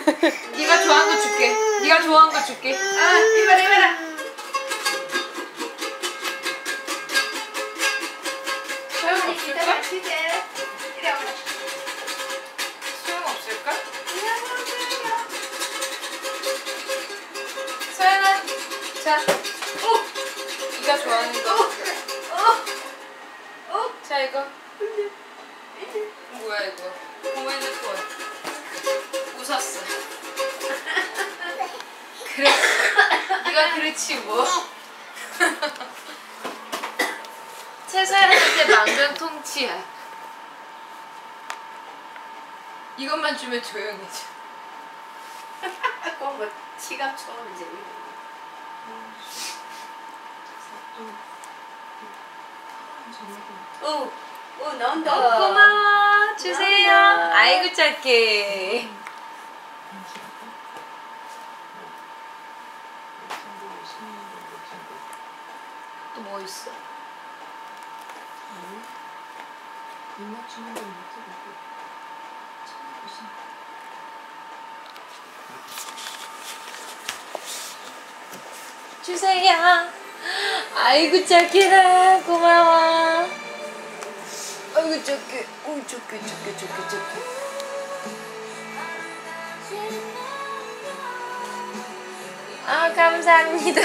네가 좋아하는 거 줄게. 네가 좋아하는 거 줄게. 아, 이봐라. 소연이 기다려, 기대. 이리 와봐. 소용 없을까? 소연아, 자, 네가 좋아하는 거. 자 이거. 뭐야 이거? 고모 핸드폰. 웃었어. 그래. 네가 그렇지 뭐. 채소한테 만병통치야. 이것만 주면 조용해져. 꼭 뭐 지갑 처음 이제. 나온다. 고마워. 주세요. 아이고 작게. 또 뭐 있어? 주세요. 아이고 작게라. 고마워. 아이고 작게. 오 작게. 아 감사합니다.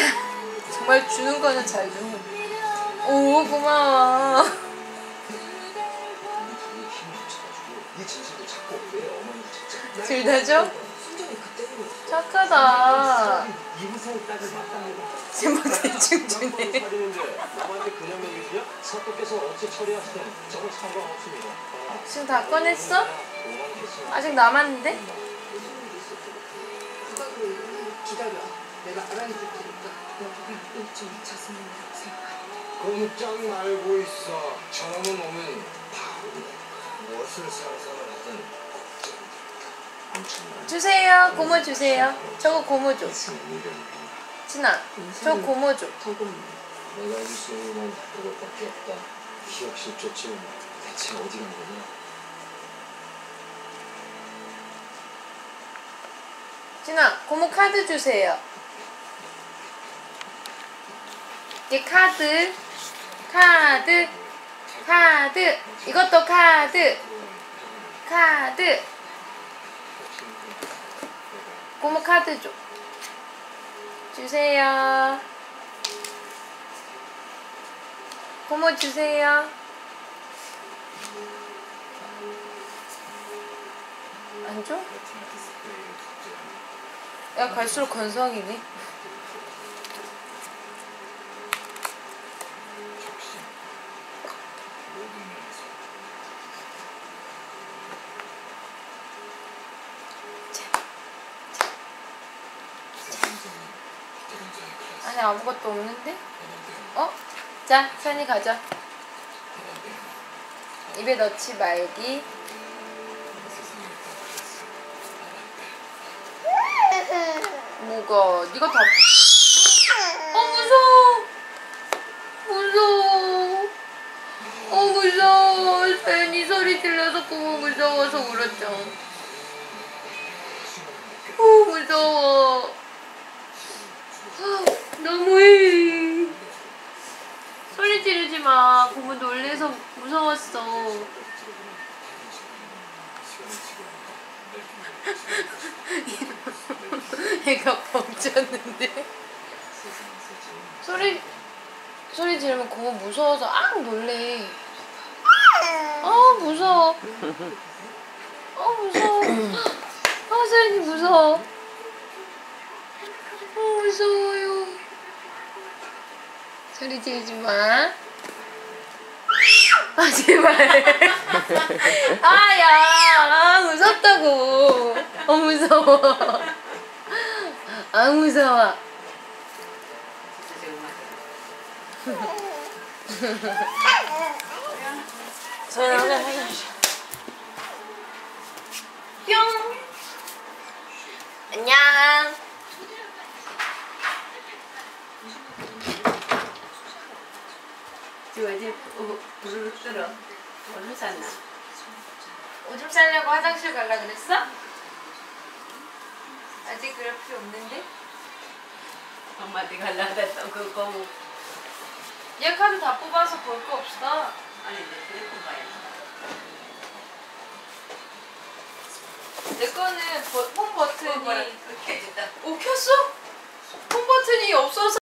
정말 주는 거는 잘 주는. 오 고마워. 둘 다 줘? 착하다. 제목 대충 주네. 지금 다 꺼냈어? 아직 남았는데? 기다려. 내가 알아줄 테니까 여기 좀 잤으면 생각해. 꼼짝 말고 있어. 저놈은 오면 바로 무엇을 상상을 하든 주세요. 고모 주세요. 저거 고모 줘. 진아, 저 고모 줘. 내가 알고 있는 건 그것밖에 없다. 기억 실조증 대체 어디 간 거냐? 진아, 고모 카드 주세요. 이게 카드. 이것도 카드. 고모 카드 줘. 주세요. 고모 주세요. 안 줘? 야 갈수록 건성이네. 안에 아무것도 없는데? 어? 자, 선이 가져. 입에 넣지 말기. 뭐가? 네가 다. 무서워. 서연이 소리 들려서 고모 무서워서 울었죠. 무서워. 너무해. 소리 지르지 마. 고모 놀래서 무서웠어. 애가 멈췄는데. 소리 지르면 고모 무서워서 놀래. 무서워. 서연이 무서워. 무서워요. 소리 지르지 마. 제발. 야. 무섭다고. 무서워. 무서워. 소연아, 하자. 뿅. 안녕. 어제 부르르 끌어. 오줌 쌌나? 오줌 싸려고 화장실 갈라 그랬어? 아직 그럴 필요 없는데? 엄마 내가 나갔다 그거 얘 카드 다 뽑아서 볼 거 없어. 아니 내 휴대폰 봐야 내 거는 홈 버튼이 켜진다. 오 켰어? 홈 버튼이 없어서